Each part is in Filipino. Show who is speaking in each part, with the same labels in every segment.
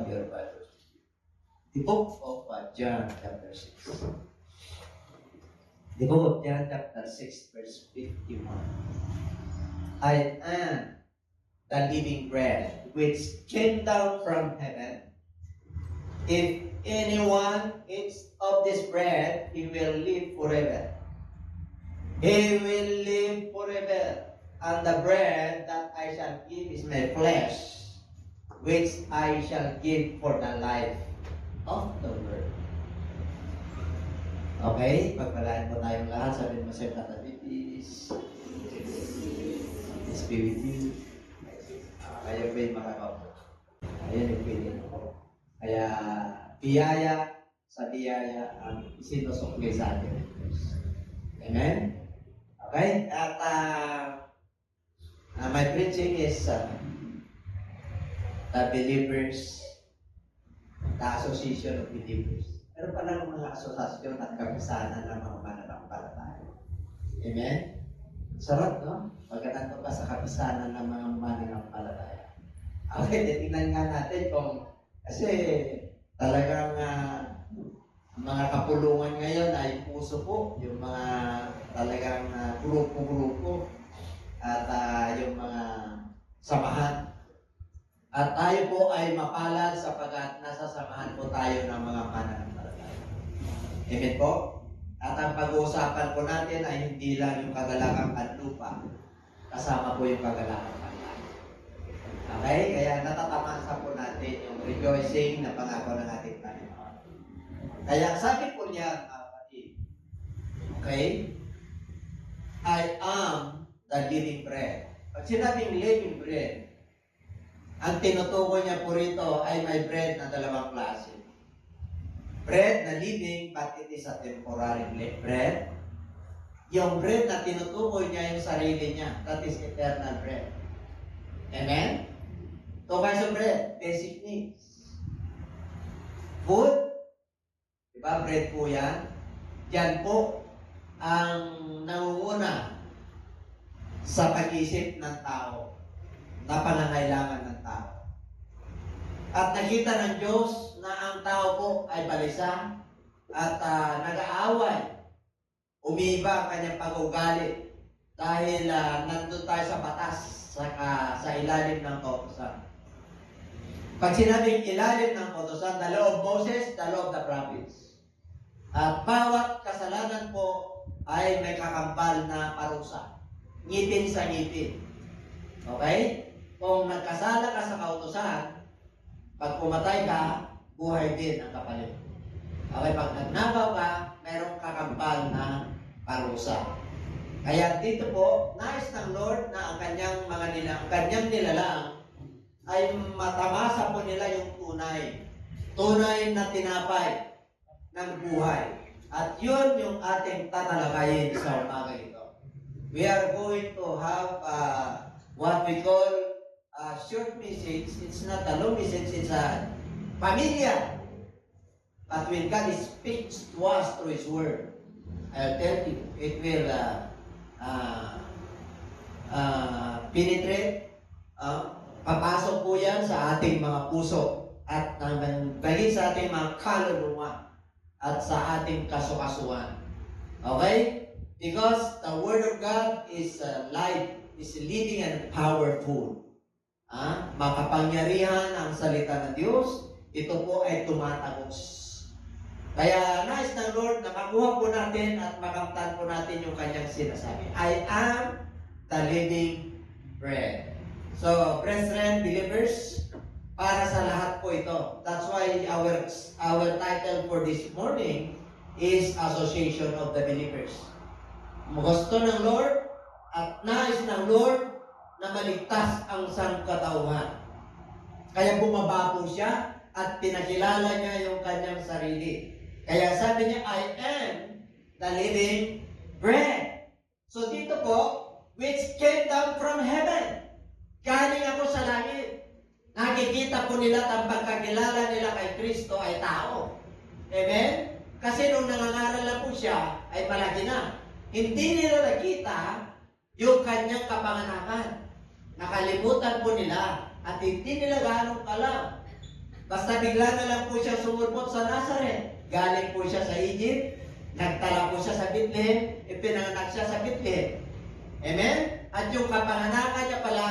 Speaker 1: have your Bible. The book of John chapter 6. The book of John chapter 6 verse 51. I am the living bread which came down from heaven. If anyone eats of this bread, he will live forever. He will live forever. And the bread that I shall give is my flesh, which I shall give for the life of the world. Okay? Pagpalaan po tayong lahat. Sabihin mo sa katabi, peace be with you. Kayo po yung makakaupo. Ayan yung feeling ko. Kaya, biyaya sa biyaya ang sinusukli sa atin. Amen? Okay? At my preaching is the believers, the association of believers. Pero pala ng mga asosasyon at kapisanan ng mga mananampalataya. Amen? Sarap, no? Pagkatapos pa sa kapisanan ng mga mananampalataya. Okay, titingnan nga natin kung kasi talagang mga kapulungan ngayon ay puso po, yung mga talagang grupo-grupo at yung mga samahan. At tayo po ay mapalad sapagkat nasa samahan po tayo ng mga mananampalataya. Amen po? At ang pag-uusapan po natin ay hindi lang yung kagalagang panlupa, kasama po yung kagalagang panlupa. Okay? Kaya natatamasa po natin yung rejoicing na pangako ng ating Panginoon. Kaya sabi po niya, kapatid, okay? I am the living bread. Pag sinabing living bread, ang tinutukoy niya po rito ay may bread na dalawang klase. Bread na living, but it is a temporary bread. Yung bread na tinutukoy niya yung sarili niya, that is eternal bread. Amen? Two kinds of bread, basic needs. Food, diba? Bread po yan. Yan po ang nangunguna sa pag-isip ng tao, na pangangailangan ng tao. At nakita ng Diyos na ang tao po ay balisa at nag-aaway. Umiiba ang kanyang pag-ugali dahil nandun tayo sa batas sa ilalim ng kautusan. Pag sinabing ilalim ng kautusan, the law of Moses, the law of the prophets. At bawat kasalanan po ay may kakampal na parusa. Ngipin sa ngipin. Okay? Kung nagkasala ka sa kautusan, pag pumatay ka, buhay din ang kapalit. Okay, pag nagnakaw ka, mayroong kakampal na parusa. Kaya dito po, nais ng Lord na ang kanyang nilalang ay matamasa po nila yung tunay na tinapay ng buhay. At yun yung ating tatalakayin sa umaga ito. We are going to have what we call a short message. It's not a long message, it's a familiar. But when God speaks to us through His Word, I'll tell you, it will penetrate, papasok po yan sa ating mga puso at naging sa ating mga kaluluwa at sa ating kasukasuan. Okay? Because the Word of God is life, is living and powerful. Makapangyarihan ang salita ng Diyos, ito po ay tumatagos. Kaya nais ng Lord na makuha po natin at makamtan po natin yung kanyang sinasabi. I am the living bread. So, brethren, believers, para sa lahat po ito. That's why our title for this morning is Association of the Believers. Gusto ng Lord at nais ng Lord na maligtas ang sangkatauhan. Kaya bumaba po siya at pinakilala niya yung kanyang sarili. Kaya sabi niya, I am the living bread. So dito po, which came down from heaven. Galing ako sa langit. Nakikita po nila ang pagkakilala nila kay Kristo ay tao. Amen? Kasi nung nangangaral na po siya, ay malaki na. Hindi nila nakita yung kanyang kapanganakan. Nakalimutan po nila at hindi nila ganong alam. Basta bigla na lang po siya sumulpot sa Nazareth. Galing po siya sa Egypt, nagtala po siya sa Bethlehem, ipinanganak siya sa Bethlehem. Amen? At yung kapanganakan niya pala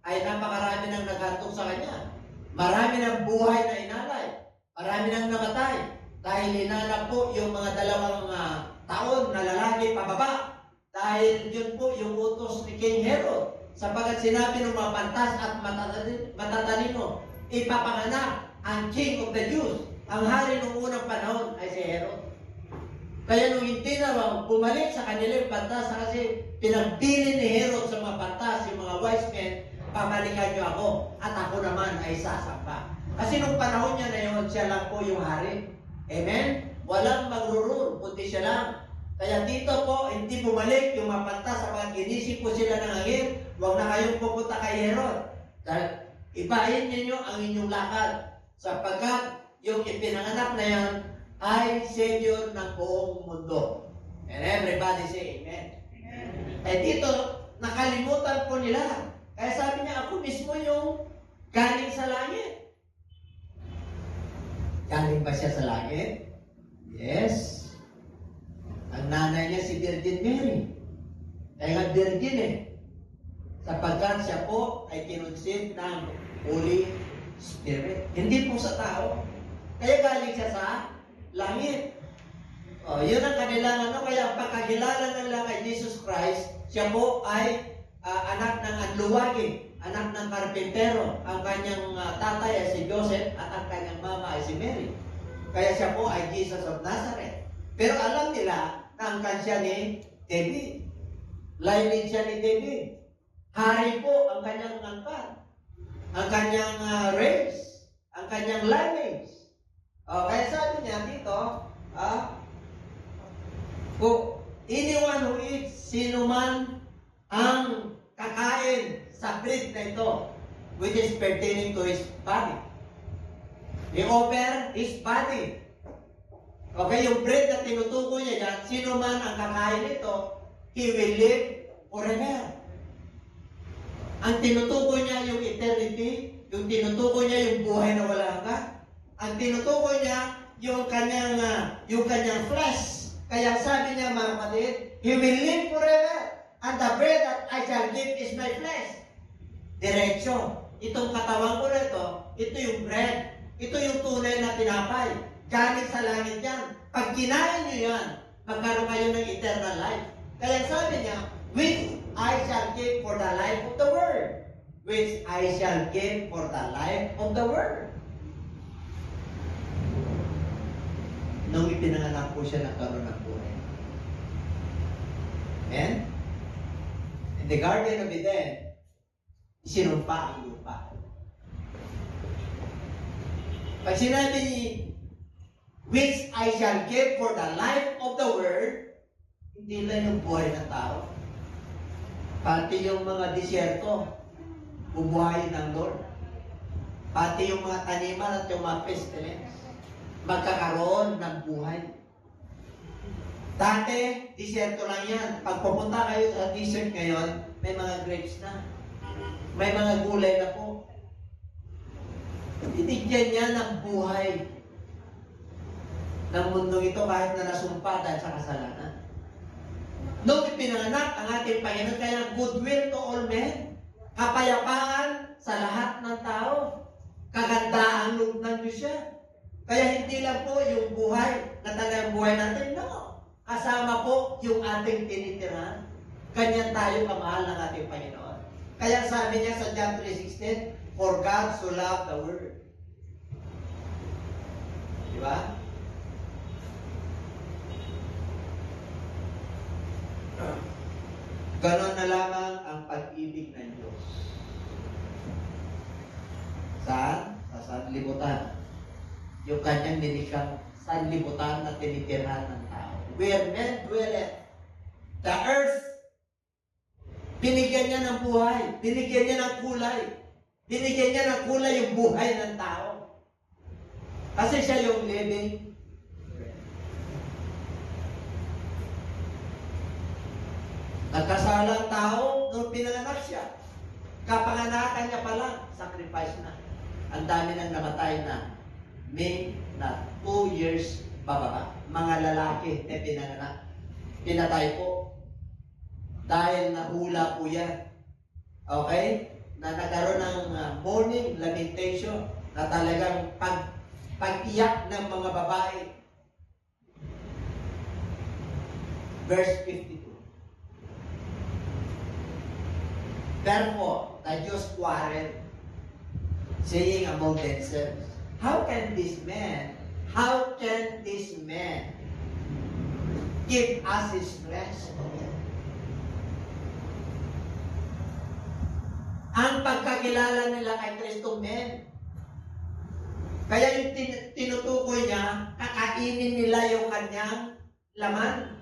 Speaker 1: ay napakarami nang naghatong sa kanya. Marami ng buhay na inalay. Marami nang namatay. Dahil inalay po yung mga dalawang taon na lalaki pababa. Dahil yun po yung utos ni King Herod. Sapagat sinabi ng mga pantas at matatalino, ipapanganak ang King of the Jews. Ang hari ng unang panahon ay si Herod. Kaya nung hindi na bumalik sa kanilang pantas, kasi pinagpili ni Herod sa mga pantas, yung mga wise men, pabalikan niyo ako at ako naman ay sasamba. Kasi nung panahon niya na yun, siya lang po yung hari. Amen? Walang magrurul, kundi siya lang. Kaya dito po, hindi bumalik yung mga pantas sa mga ginisip po sila ng hangin. Huwag na kayong pupunta kay Herod. Dahil ibahin ninyo ang inyong lakad. Sapagkat yung ipinanganak na yan ay Savior ng buong mundo. And everybody say amen. Amen. Eh dito, nakalimutan po nila. Kaya sabi niya, ako mismo yung galing sa langit. Galing ba siya sa langit? Yes. Ang nanay niya si Virgin Mary. Kaya nga virgin eh. Sapagkat siya po ay kinonsip ng Holy Spirit. Hindi po sa tao. Kaya galing siya sa langit. O, yun ang kanilang kaya pagkakilala nila kay Jesus Christ, siya po ay anak ng anluwagi, anak ng karpintero. Ang kanyang tatay ay si Joseph at ang kanyang mama ay si Mary. Kaya siya po ay Jesus of Nazareth. Pero alam nila na ang kanya ni David. Lineage siya ni David. Hari po ang kanyang angkan. Ang kanyang race. Ang kanyang lineage. Kaya sabi niya dito, kung anyone who eats, sino man ang kakain sa bread na ito, which is pertaining to his body. I-offer his body. Okay, yung bread na tinutukoy niya dyan, sino man ang kakain nito, he will live forever. Ang tinutukoy niya yung eternity, yung tinutukoy niya yung buhay na wala hanggan. Ang tinutukoy niya yung kanyang flesh. Kaya sabi niya mga kapatid, he will live forever. And the bread that I shall give is my flesh. Diretso. Itong katawan ko na ito yung bread. Ito yung tunay na tinapay. Galing sa langit yan. Pag kinain niyo yan, magkaroon kayo ng eternal life. Kaya sabi niya, which I shall give for the life of the world. Which I shall give for the life of the world. Nung ipinanganak po siya, nagkaroon ng buhay. Amen? In the Garden of Eden, sinumpa ang lupa. Pag sinabi ni, which I shall give for the life of the world, hindi lang yung buhay ng tao. Pati yung mga disyerto, bubuhayin ng Lord. Pati yung mga taniman at yung mga pestilence, magkakaroon ng buhay. Dati, disyerto lang yan. Pag pupunta kayo sa desert ngayon, may mga grapes na. May mga gulay na po. Binigyan niya ng buhay ng mundong ito kahit na nasumpa dahil sa kasalanan. Nung ipinanganak ang ating Panginoon, kaya goodwill to all men, kapayapaan sa lahat ng tao, kagandaang loob ng Diyos siya. Kaya hindi lang po yung buhay na talagang buhay natin, no. Kasama po yung ating tinitirahan. Ganyan tayo kamahal ng ating Panginoon. Kaya sabi niya sa John 3:16, for God so loved the world. Di ba? Ganon na lamang ang pag-ibig ng Diyos. Saan? Sa sanlibutan. Yung kanyang nilikang sanlibutan na tinitirhan ng tao. Where men dwelleth. The earth, binigyan niya ng buhay. Binigyan niya ng kulay. Binigyan niya ng kulay yung buhay ng tao. Kasi siya yung living. Nagkasala ang tao nung pinanganak siya. Kapanganakan niya pa lang, sacrifice na. ang dami nang namatay na may na 2 years bababa. Mga lalaki na pinanganak. Pinatay po. Dahil nahula po yan. Okay? Na nagkaroon ng morning lamentation na talagang pag-iyak ng mga babae. Verse 52. Therefore, the Jews quarreled, saying among themselves, how can this man give us his flesh? Ang pagkakilala nila kay Kristo, men. Kaya yung tinutukoy niya, kakainin nila yung kanyang laman.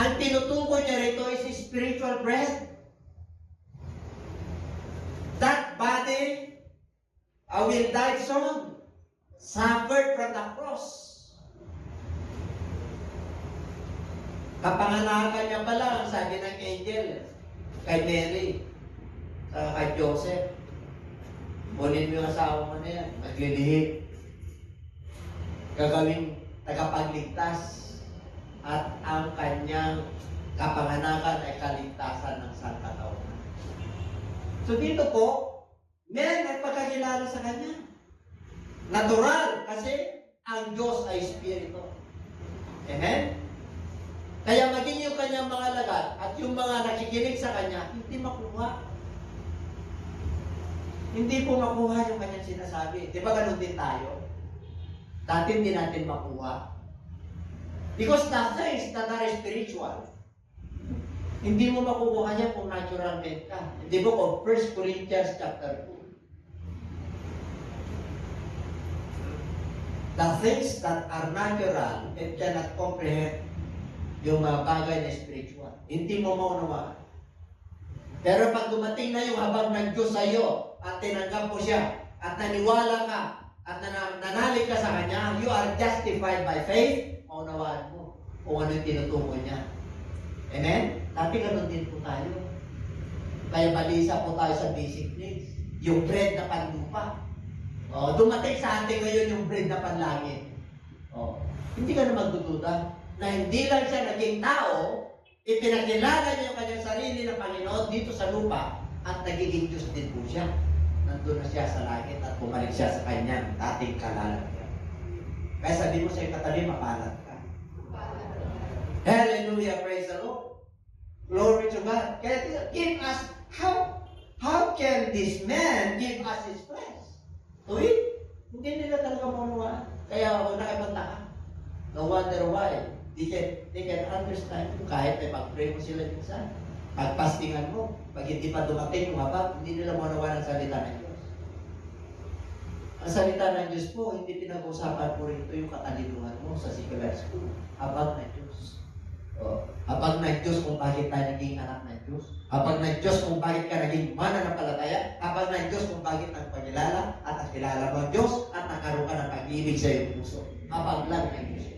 Speaker 1: Ang tinutukoy niya rito is spiritual bread. That body will die soon, suffered from the cross. Kapanganakan niya pala, ang sabi ng angel, kay Mary, kay Joseph, kunin mo yung asawa mo na yan, maglilihim, gagawing tagapagligtas, at ang kanyang kapanganakan ay kaligtasan ng sangkatauhan. So dito po, may nagpagkakilala sa kanya. Natural, kasi ang Diyos ay Espiritu. Amen? Kaya maging yung kanyang mga lagat at yung mga nakikinig sa kanya, hindi makuha. Hindi po makuha yung kanyang sinasabi. Di ba ganun din tayo? Dati hindi natin makuha. Because the things that are spiritual, hindi mo makukuha yan kung natural man ka. Hindi mo kung 1 Corinthians chapter 2. The things that are natural and cannot comprehend yung mga bagay na spiritual. Hindi mo maunawaan. Pero pag dumating na yung habang ng Diyos sa iyo at tinanggap mo siya at naniwala ka at nanalig ka sa Kanya, you are justified by faith, maunawaan mo kung ano yung tinutukoy niya. Amen? Dati ganun din po tayo. Kaya balisa po tayo sa basic needs. Yung bread na panlupa. Dumating sa atin ngayon yung bread na panlangit. Hindi ka na magdududa na hindi lang siya naging tao, ipinakilala niya yung kanyang sarili ng Panginoon dito sa lupa at nagiging Diyos din po siya. Nandun na siya sa langit at bumalik siya sa kanyang dating kalalagyan. Kaya sabi mo sa katabi, mapalad ka. Hallelujah, praise the Lord. Glory to God. Kaya give us, how can this man give us his flesh? Uy, hindi nila talaga maunawaan. Kaya ako nakipagtaka. No wonder why. They can understand kung kahit may pag-pray mo sila minsan. Pag-fastingan mo, pag hindi pa dumating yung habang, hindi nila maunawaan ang salita ng Diyos. Ang salita ng Diyos po, hindi pinag-usapan po rito yung katalinuhan mo sa secular school. Habang ng Diyos. Habang ng Diyos kung bakit tayo naging anak ng Diyos. Habang ng Diyos kung bakit ka naging mananampalataya. Habang ng Diyos kung bakit nagpagilala at nakilala mo ang Diyos at nakaroon ka ng pag-ibig sa iyong puso. Habang lang ng Diyos.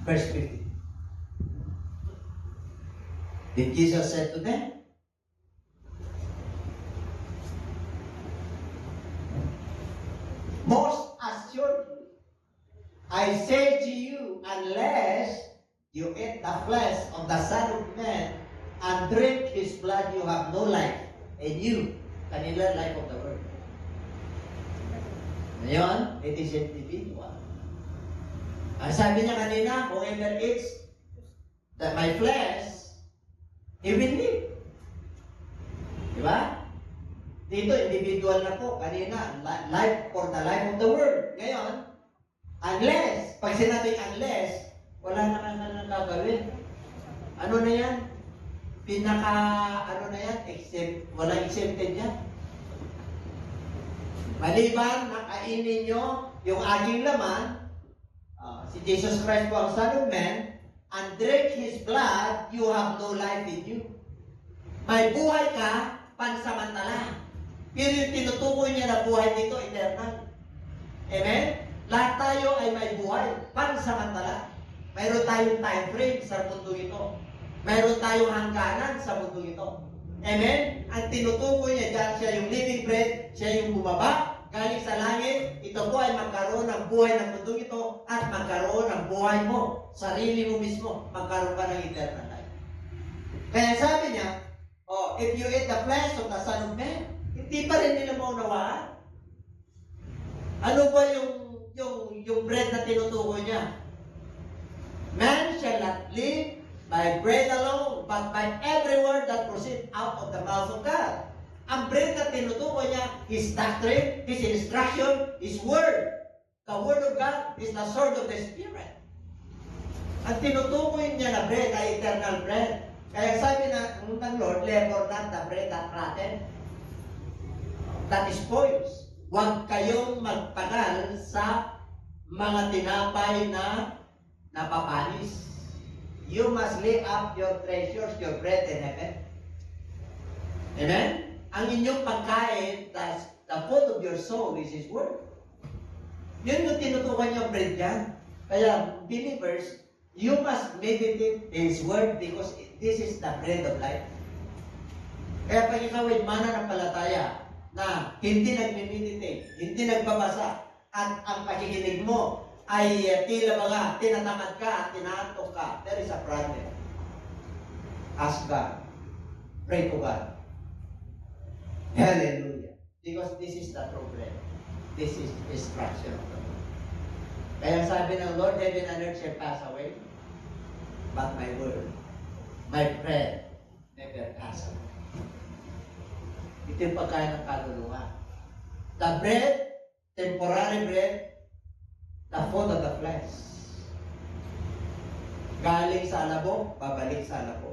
Speaker 1: Verse 50. Then Jesus said to them, most assuredly, I say to you, unless you eat the flesh of the Son of Man and drink His blood, you have no life in you. Kanila life of the world. Ngayon, it is individual. Ang sabi niya kanina, whoever eats my flesh, he will live. Diba? Dito, individual na po. Kanina, life for the life of the world. Ngayon, unless, pag sinabing unless, wala na ka na gagawin. Ano na yan? Ano na yan? Walang exempted yan. Maliban, nakainin nyo yung aking laman, si Jesus Christ po ang Son of Man, and drink His blood, you have no life in you. May buhay ka, pansamantala. Pero yung tinutukoy niya na buhay dito, eternal. Amen? Lahat tayo ay may buhay, pansamantala. Mayroon tayong time frame sa mundo ito. Mayroon tayong hangganan sa mundo ito. Amen? Ang tinutukoy niya dyan, siya yung living bread, siya yung bumaba, galing sa langit, ito po ay magkaroon ng buhay ng mundo ito at magkaroon ng buhay mo, sarili mo mismo, magkaroon ka ng eternal life. Kaya sabi niya, if you eat the flesh of the Son of Man, hindi pa rin nila maunawaan. Ano ba yung bread na tinutukoy niya? Man shall not live by bread alone, but by every word that proceeds out of the mouth of God. Ang bread na tinutukoy niya, His doctrine, His instruction, His word. The word of God is the sword of the Spirit. Ang tinutukoy niya na bread ay eternal bread. Kaya sabi ng Lord, labor not the bread that rotten, that spoils. Huwag kayong magtagal sa mga tinapay na napapanis. You must lay up your treasures, your bread in heaven. Amen? Ang inyong pagkain, the food of your soul is His word. Yun yung tinutukan yung bread dyan. Kaya, believers, you must meditate His word because this is the bread of life. Kaya pag ikaw ay mananampalataya na hindi nagme-meditate, hindi nagbabasa, at ang pakikinig mo ay tila mga tinatamad ka at tinaantok ka, there is a problem. Ask God. Pray to God. Hallelujah. Because this is the true bread. This is instruction of the Lord. Kaya sabi ng Lord, heaven and earth shall pass away, but my word, my bread, never pass away. Ito yung pagkain ng kaluluwa. The bread, temporary bread, the food of the flesh. Galing sa alabok, babalik sa alabok.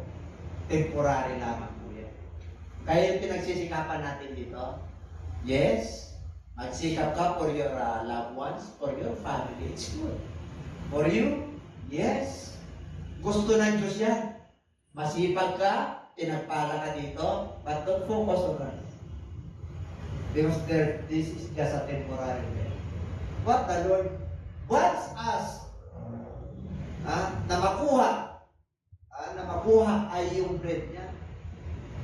Speaker 1: Temporary lamang po yan. Kaya yung pinagsisikapan natin dito, yes, magsikap ka for your loved ones, for your family, it's good. For you, yes. Gusto ng Diyos yan. Masipag ka, pinagpala ka dito, but don't focus on us. Because this is just a temporary bread. What the Lord wants us na makuha ay yung bread niya.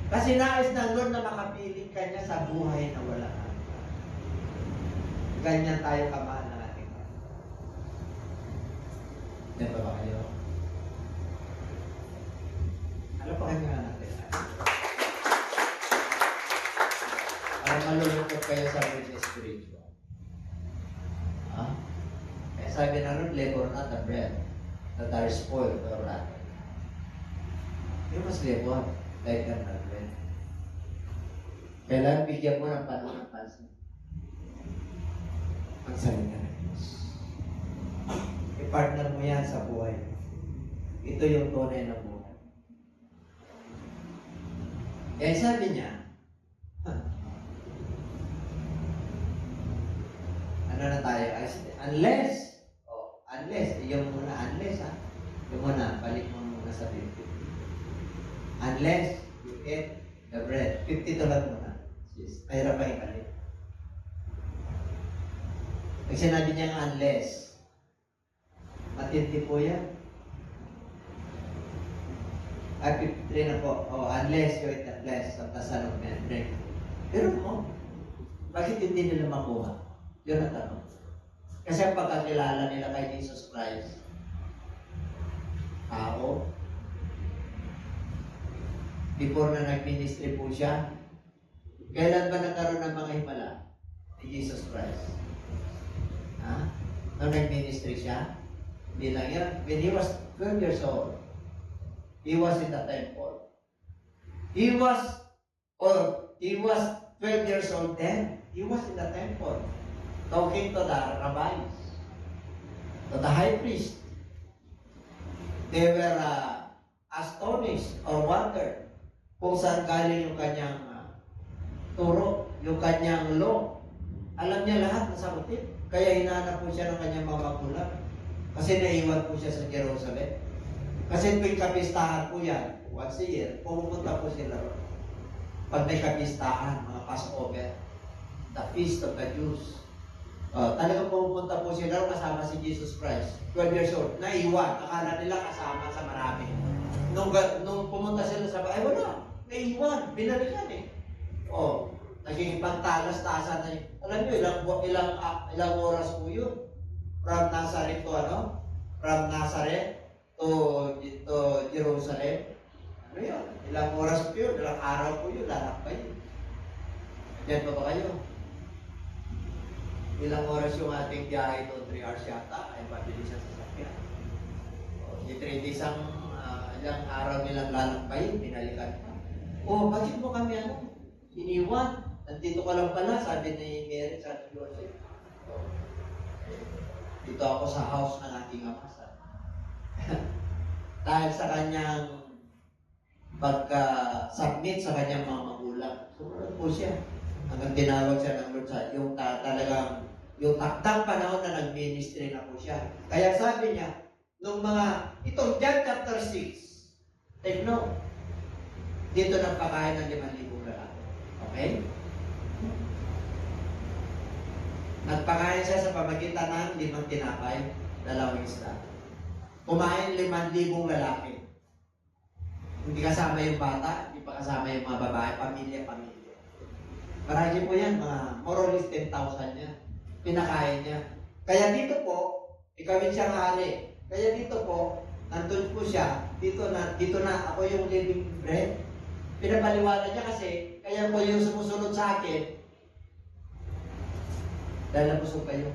Speaker 1: Kasi nais ng Lord na makapiling ka niya sa buhay na wala hanggan. Ganyan tayo kamahal ng ating Lord. Yan ba kayo? Ano pa kanya natin? Para malulungkot kayo sa bread spiritual. Kaya sabi na rin, labor not the bread that are spoiled or rotten. You must labor like that na bread. Kailangan bigyan mo ng panahon ng pansin. Ang salita ng Diyos. I-partner mo yan sa buhay. Ito yung tunay na buhay. Kaya sabi niya, ano na tayo? Unless, yung muna, yung muna, balik mo muna sa 50. Unless you eat the bread, 52 lang muna. Mahirap pa ibalik. Pag sinabi niya unless, matindi po yan. At 53 na po, unless you eat the flesh of the Son of Man, drink. Pero mo, bakit hindi nila makuha? Yun ang tanong. Kasi ang pagkakilala nila kay Jesus Christ, tao, before na nag-ministry po siya, kailan ba nagkaroon ng mga himala ni Jesus Christ? Nung nag-ministry siya, hindi lang yan. When he was 12 years old, he was in the temple. He was 12 years old then. He was in the temple, talking to the rabbis, to the high priest. They were astonished or wondered kung saan galing yung kanyang turo, yung kanyang law. Alam niya lahat na sagutin. Kaya hinahanap po siya ng kanyang mga magulang. Kasi naiwan po siya sa Jerusalem. Kasi tuwing kapistahan po yan, once a year, pumunta po sila ron. Pag may kapistahan, mga Passover, the feast of the Jews, talagang pumunta po sila ron kasama si Jesus Christ, 12 years old, naiwan, akala nila kasama sa marami. Nung pumunta sila sa bahay, wala. Naiwan. Binalikan eh. Oh, naging pagtalas-tasan na yun. Alam nyo, ilang oras po yun. From Nazareth to ano? From Nazareth to Jerusalem. Ano yun? Ilang oras po yun, ilang araw po yun, lalakbay. Diyan pa ba kayo? Ilang oras yung ating biyahe doon? 3 hours yata, ay mabilis ang sasakyan. Di 3 days ang ilang araw nilang lalakbay, binalikan pa. Bakit mo kami iniwan? Nandito ka lang pala, sabi ni Mary sa Joseph. Dito ako sa house ng aking ama. Dahil sa kanyang pagka-submit sa kanyang mga magulang. Sumunod po siya. Hanggang tinawag siya ng Lord sa yung talagang yung takdang panahon na nag-ministry na po siya. Kaya sabi niya, nung itong John chapter 6, take note, dito nagpakain ng 5,000 lalaki. Okay? Nagpakain siya sa pamagitan ng 5 tinapay, 2 isda. Kumain 5,000 lalaki. Hindi kasama yung bata, hindi pa kasama yung mga babae, pamilya. Marami po yan, mga more or less 10,000 niya. Pinakain niya. Kaya dito po, ikawin siyang hari. Kaya dito po, nandun po siya, dito na ako yung living bread. Pinapaliwanag niya kasi, kaya po yung sumusunod sa akin, dahil nabusog kayo.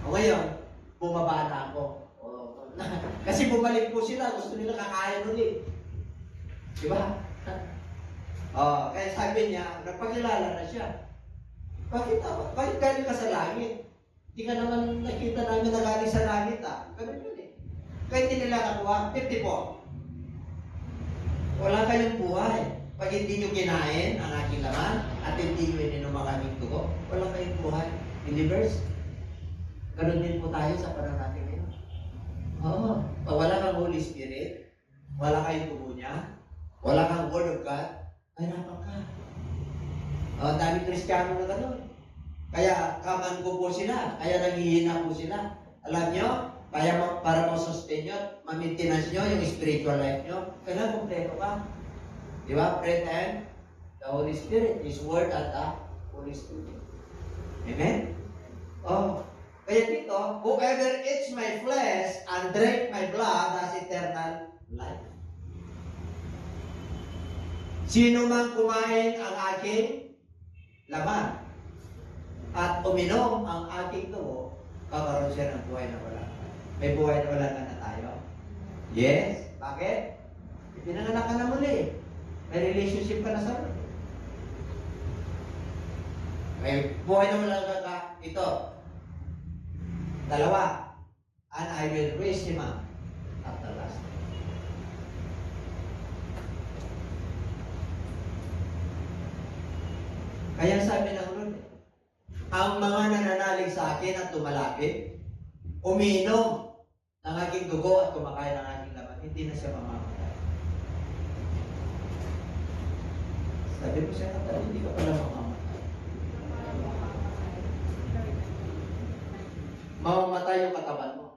Speaker 1: O ngayon, bumaba na ako. Kasi bumalik po sila, gusto nila kakain ulit. Diba? Kaya sabi niya, nagpakilala na siya. Bakit galing ka sa langit? Hindi ka naman nakita namin na galing sa langit Ganun yun eh. Kaya hindi nila nakuha. 54. Wala kayong buhay. Pag hindi nyo kinain ang aking laman at hindi nyo ininom ang aming dugo, wala kayong buhay. Believers, ganun din po tayo sa panahon natin ngayon. Pag wala kang Holy Spirit, wala kayong dugo niya, wala kang Word of God, hirapan ka. Dami Kristiyano na gano'n. Kaya kaman ko po sila, kaya naghihina po sila. Alam nyo, para ma-sustain nyo, ma-maintenance nyo yung spiritual life nyo, kailangan kompleto ka. Di ba? Bread and the Holy Spirit, His Word at the Holy Spirit. Amen? Kaya dito, whoever eats my flesh and drink my blood has eternal life. Sino man kumain ang aking laman at uminom ang aking dugo, kakaroon siya ng buhay na wala. May buhay na wala na tayo. Yes. Bakit? Pinanganak ka na muli. May relationship ka na sa Lord. May buhay na wala ka. Ito. 2. And I will raise him up at the last day. Kaya sabi ng Lord, ang mga nananalig sa akin at tumalapit, uminom ng aking dugo at kumakain ng aking laman, hindi na siya mamamatay. Sabi ko siya, hindi ka pala mamamatay. Mamamatay yung katawan mo.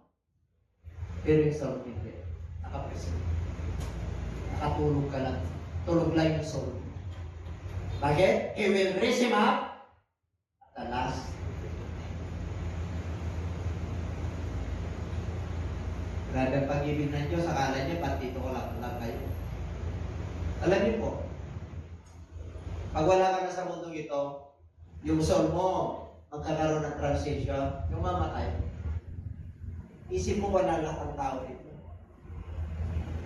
Speaker 1: Pero yung soul hindi. Nakapresent. Nakatulog ka lang. Tulog lang yung soul. Bakit? He will raise him up at the last. Grabe ang pag-ibig ng Diyos, akala niya, patito ko lang kayo. Alam niyo po, pag wala ka na sa mundong ito, yung soul mo, magkakaroon ng transition, yung mamatay. Isip mo, wala lahat ang tao dito.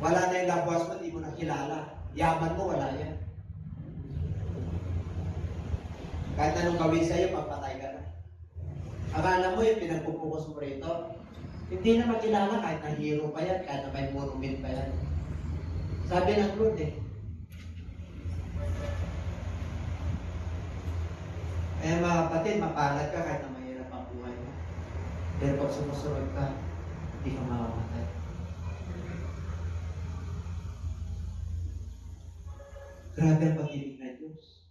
Speaker 1: Wala na yung labwas mo, hindi mo nakilala. Yaman mo, wala yan. Kahit anong gawin sa'yo, magpatay ka na. Akala mo yung pinagpupukus mo rito, hindi na makilala kahit na hero pa yan, kahit na may monument pa yan. Sabi ng Lord Kaya mga kapatid, mapalad ka kahit na mahirap ang buhay mo. Pero pag sumusunod ka, hindi ka mamamatay. Grabe ang pag-ibig ng Diyos.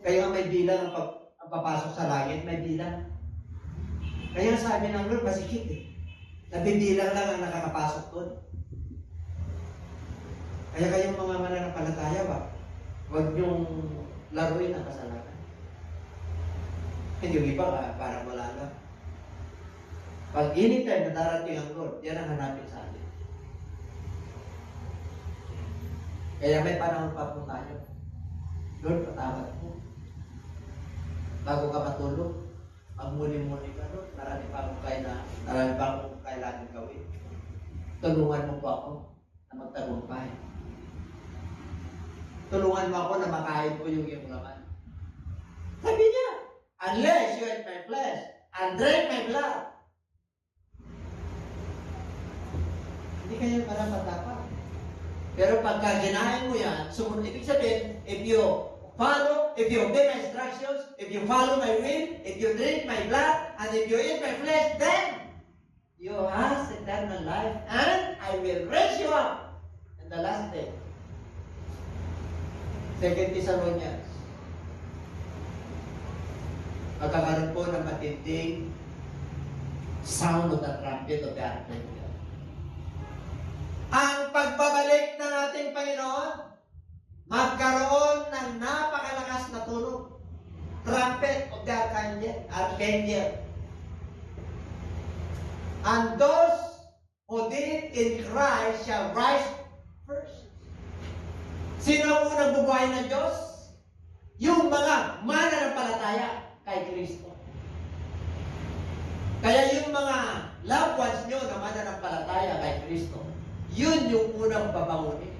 Speaker 1: Kaya may bilang ang papasok sa langit, may bilang. Kaya sabi ng Lord, masikip Nabibilang lang ang nakakapasok doon. Kaya kayong mga mananampalataya ba, huwag niyong laruin ang kasalanan. Hindi yung iba, parang wala lang. Pag anytime na darating ang Lord, yan ang hanapin sa atin. Kaya may panahon pa po tayo. Lord, patawad mo. Bago ka matulog, magmuli-muli ka, Lord. Marami pa akong kailangan gawin. Tulungan mo po ako na magtagumpay. Tulungan mo ako na makain ko yung iyong laman. Sabi niya, unless you eat my flesh and drink my blood, hindi kayo marapat-dapat. Pero pagka ginahin mo yan, sumunod, ibig sabihin, if you obey my instructions, if you follow my will, if you drink my blood, and if you eat my flesh, then you have eternal life, and I will raise you up in the last day. 2 Thessalonians. Magkakaroon po ng matinding sound of the trumpet of the archangel. Ang pagbabalik ng ating Panginoon, magkaroon ng napakalakas na tunog. Trumpet of the archangel. And those who did in Christ shall rise first. Sino ang unang bubuhay ng Diyos? Yung mga mananampalataya kay Kristo. Kaya yung mga loved ones nyo na mananampalataya kay Kristo, yun yung unang babangunin.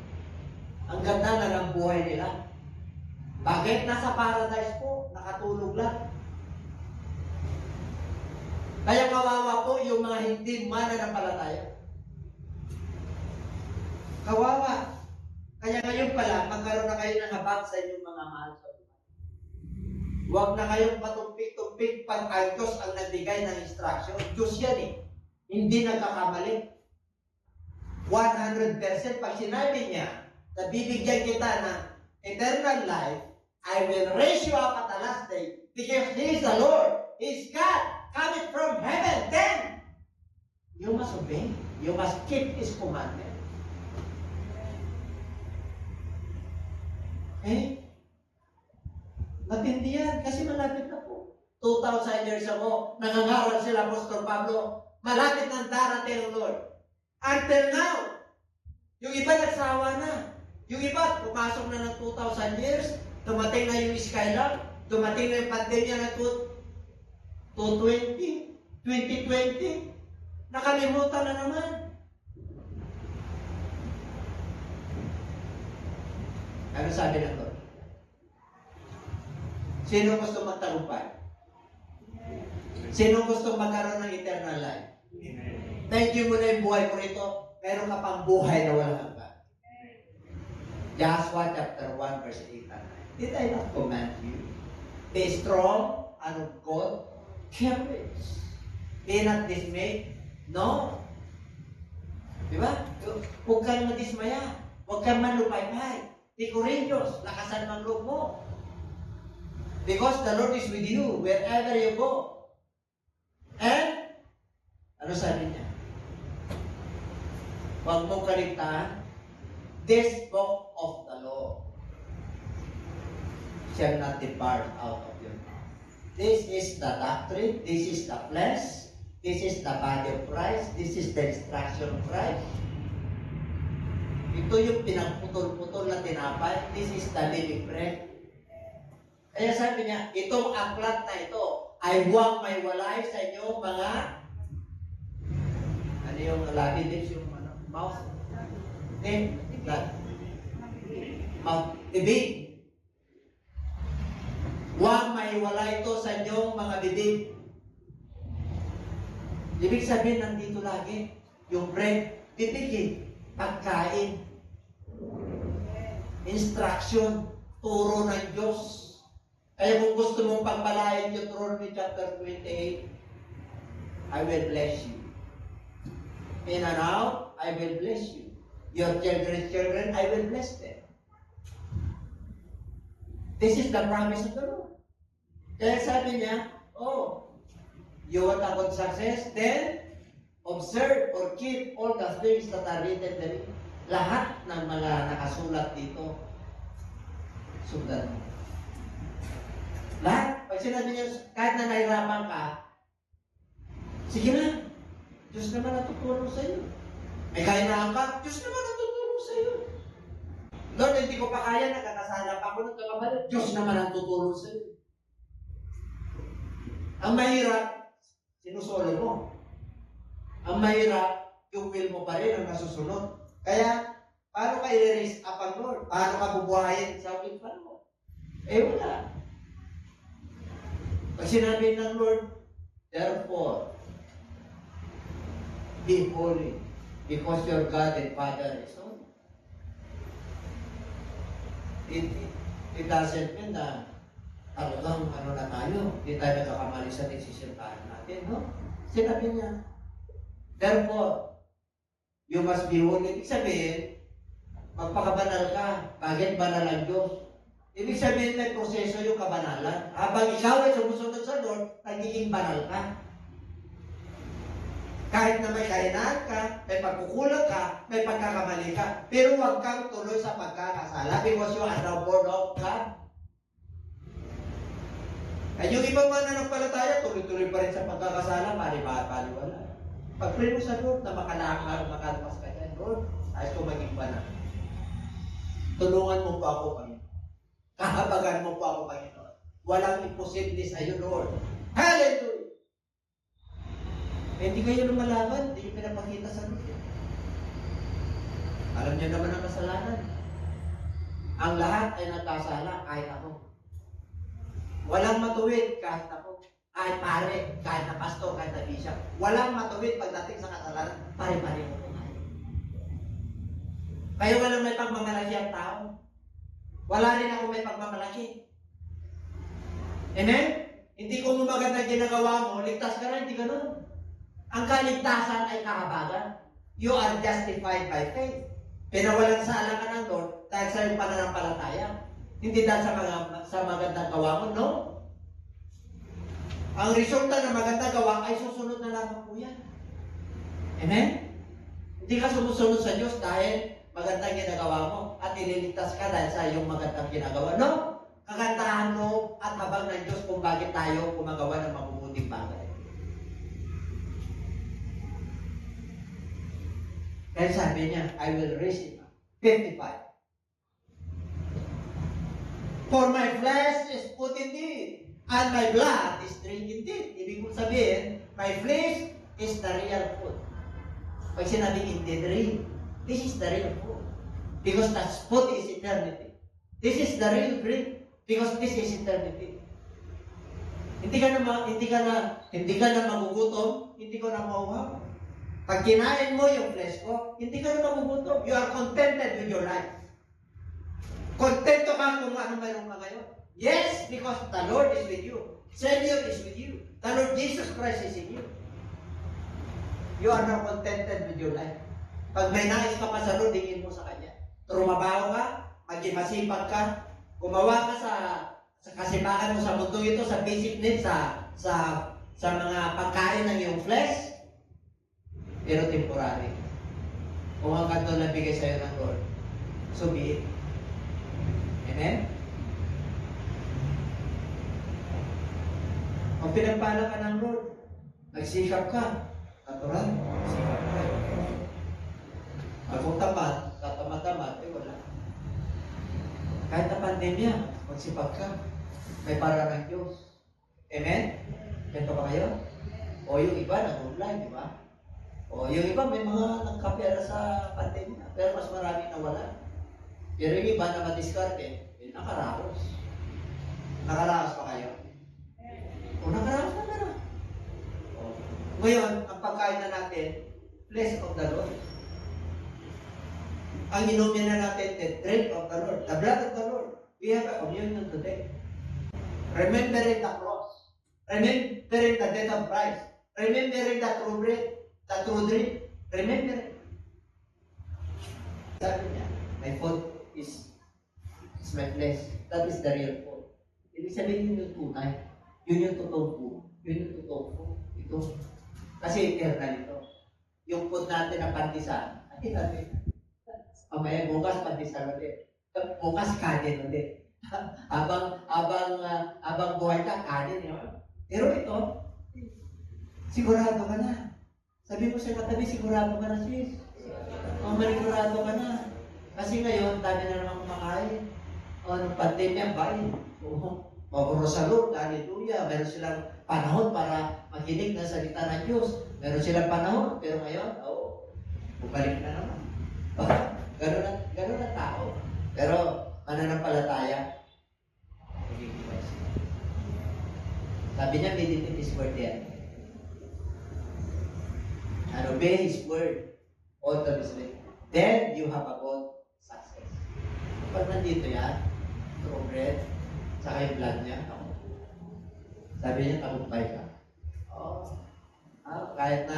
Speaker 1: Ang ganda na ng buhay nila. Bakit? Nasa paradise po, nakatulog lang. Kaya kawawa po yung mga hindi mananampalataya. Kawawa. Kaya ngayon pala, magkaroon na kayo ng habag sa inyong mga mahal sa buhay. Huwag na kayong patumpik-tumpik pag ang Diyos ang nagbigay ng instruction. Diyos yan eh. Hindi nagkakamali. 100% pag sinabi niya na bibigyan kita ng eternal life, I will raise you up at the last day because He is the Lord. He is God coming from heaven. Then, you must obey. You must keep His commandment. Eh? Matindi yan kasi malapit na po. 2,000 years ago, nangangaral sila Apostol Pablo, malapit ng darating ang Lord. Until now, yung iba nagsawa na. Yung iba, pumasok na ng 2,000 years, dumating na yung Skylab, dumating na yung pandemya ng 2020, nakalimutan na naman. Ano sabi ng Lord? Sino gusto magtagumpay? Sino gusto magkaroon ng eternal life? Thank you mo na yung buhay mo rito, meron ka pang buhay na walang hanggan. Joshua chapter 1 verse 8 and 9. Did I not command you? Be strong and of God, courage. Be not dismayed. No. Diba? Huwag kang madismaya. Huwag kang manlupay-pay. Be courageous. Lakasan ng loob mo. Because the Lord is with you wherever you go. And, ano sabi niya? Huwag mong kaligtaan, this book of the law shall not depart out of your mouth. This is the doctrine, this is the flesh, this is the body of Christ, this is the instruction of Christ. Ito yung pinagputol-putol na tinapay, this is the living bread. Kaya sabi niya, itong aklat na ito ay huwag may walay sa inyo mga ano yung labi lips, yung mouth? Mouth, bibig. Huwag may walay ito sa inyong mga bibig. Ibig sabihin, nandito lagi yung bread, bibig, pagkain, instruction, turo ng Diyos. Kaya kung gusto mong pagpalain yung Deuteronomy chapter 28, I will bless you. In and out, I will bless you. Your children, I will bless them. This is the promise of the Lord. Kaya sabi niya, oh, you want a good success? Then, observe or keep all the things that are written therein. Lahat ng mga nakasulat dito, sundan mo. Lahat. Pag sinabi niya, kahit na nahirapan ka, sige na. Diyos naman ang tutulong sa iyo. May kahinaan ka, Diyos naman ang tutulong sa iyo. Lord, hindi ko pa kaya, nakakasala pa ako ng kakabalit. Diyos naman ang tutulong sa iyo. Ang mahirap, sinusolo mo. Ang mahirap, yung will mo pa rin ang nasusunod. Kaya, paano ka i-raise up ang Lord? Paano ka bubuhayin sa will pa mo? Wala. Pag sinabi ng Lord, therefore, be holy, because your God and Father is holy. It doesn't mean na talagang na tayo, hindi tayo nagkakamali sa decision natin, no? Sinabi niya, therefore, you must be holy. Ibig sabihin, magpakabanal ka. Bakit banal ang Diyos? Ibig sabihin, may proseso yung kabanalan. Habang ikaw ay sumusunod sa Lord, nagiging banal ka. Kahit na may kahinaan ka, may pagkukulang ka, may pagkakamali ka, pero huwag kang tuloy sa pagkakasala because you are now born of God. At yung ibang mga nanampalataya, tuloy-tuloy pa rin sa pagkakasala, paliwala. Pag-pray mo sa Lord na makalpas ka dyan, Lord, ayos ko maging banal. Tulungan mo po ako, Panginoon. Kahabagan mo po ako, Panginoon. Walang imposible sa iyo, Lord. Hallelujah! Hindi kayo lumalaban, hindi nyo pinapakita sa Lord. Alam niyo naman ang kasalanan. Ang lahat ay nagkasala, kahit ako. Walang matuwid, kahit ako. Kahit pare, kahit na pastor, kahit na bishop. Walang matuwid pagdating sa kasalanan, pare-pare mo po. Kaya walang may pagmamalaki ang tao. Wala rin ako may pagmamalaki. Amen? Hindi ko maganda ginagawa mo, ligtas ka na, hindi ganun. Ang kaligtasan ay kahabagan. You are justified by faith. Pinawalan sa alang ka ng Lord dahil sa iyong pananampalataya. Hindi dahil sa magandang gawa mo, no? Ang resulta ng magandang gawa ay susunod na lamang po yan. Amen? Hindi ka sumusunod sa Diyos dahil magandang ginagawa mo at ililigtas ka dahil sa iyong magandang ginagawa. No? Kagandahan mo at habang ng Diyos kung bakit tayo gumagawa ng mabubuting bagay. Kaya sabi niya, I will raise him up. 55. For my flesh is food indeed, and my blood is drink indeed. Ibig kong sabihin, my flesh is the real food. Pag sinabing indeed, this is the real food. Because that food is eternity. This is the real drink. Because this is eternity. Hindi ka na magugutom, hindi ko na mauhaw. Pag kinain mo yung flesh ko, hindi ka na magugutom. You are contented with your life. Kontento ka kung ano mayroon ka ngayon. Yes, because the Lord is with you. Savior is with you. The Lord Jesus Christ is in you. You are now contented with your life. Pag may nais ka pa sa Lord, tingin mo sa Kanya. Trumabaho ka, maging masipag ka, gumawa ka sa kasipakan mo sa mundo ito, sa basic needs, sa mga pagkain ng iyong flesh, pero temporary. Kung ang kanto na bigay sa'yo ng Lord, so be it. Amen? Kung pinagpala ka ng Lord, nagsikap ka, natural, nagsikap ka. Kung tamad, wala. Kahit na pandemya, magsipag ka. May para ng Diyos. Amen? Ganito ba kayo? O yung iba, nag-online, di ba? O yung iba, may mga nagkapera sa pandemya, pero mas marami na wala. Pero yung iba na madiskarte, nakaraos. Nakaraos pa kayo? O nakaraos na meron. Ngayon, ang pagkain na natin, flesh of the Lord. Ang inumin na natin, the drink of the Lord, the blood of the Lord. We have a communion today. Remembering the cross. Remembering the death of Christ. Remembering the true bread, the true drink. Remembering. Sabi niya, my food is my flesh. That is the real food. Ibig sabihin yun yung tunay. Yun yung totoong food. Yun yung totoong food. Ito. Kasi eternal ito. Yung food natin na pantisan, atin natin. Mamaya bukas, pandesal ulit. Bukas, kanin ulit. Habang buhay ka, kanin. Pero ito, sigurado ka na. Sabi mo sa katabi, sigurado ka na, sis. Manigurado ka na. Kasi ngayon, dami na naman kumakain. Nung pandemya, bayan. Puro sa Lord, hallelujah. Meron silang panahon para makinig ng salita ng Diyos. Meron silang panahon, pero ngayon, bumalik na naman. Ganun ang tao. Pero, mananampalataya, sabi niya, meditate His word yan. And obey His word. All the way. Then, you have a good success. Pag nandito yan, through bread, saka yung blood niya, sabi niya, tagumpay ka. Kahit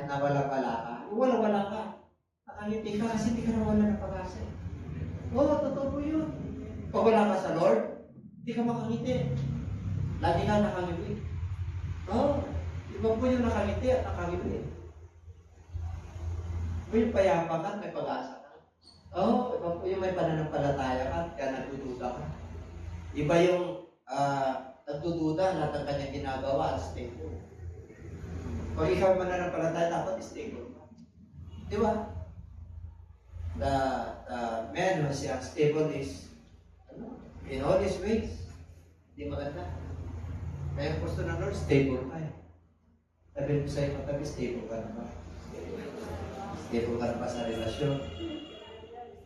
Speaker 1: na wala-wala ka. Wala-wala ka. Nakangiti ka kasi hindi ka nawala ng pag-asa. Totoo po yun. Pag wala ka sa Lord, hindi ka makangiti. Lagi ka nakangiti. Iba po yung nakangiti at nakangiti. Yung payapa ka, may pag-asa ka. Iba po yung may pananampalataya ka, kaya nagdududa ka. Iba yung nagdududa, lahat ng kanyang ginagawa, stable. Kung ikaw mananampalataya, dapat stable ka. Di ba? The man who is unstable is in all his ways. Hindi maganda. Kaya ang gusto ng Lord, stable ka. Sabihin ko sa iyo, matabi, stable ka na ba? Stable ka na ba sa relasyon?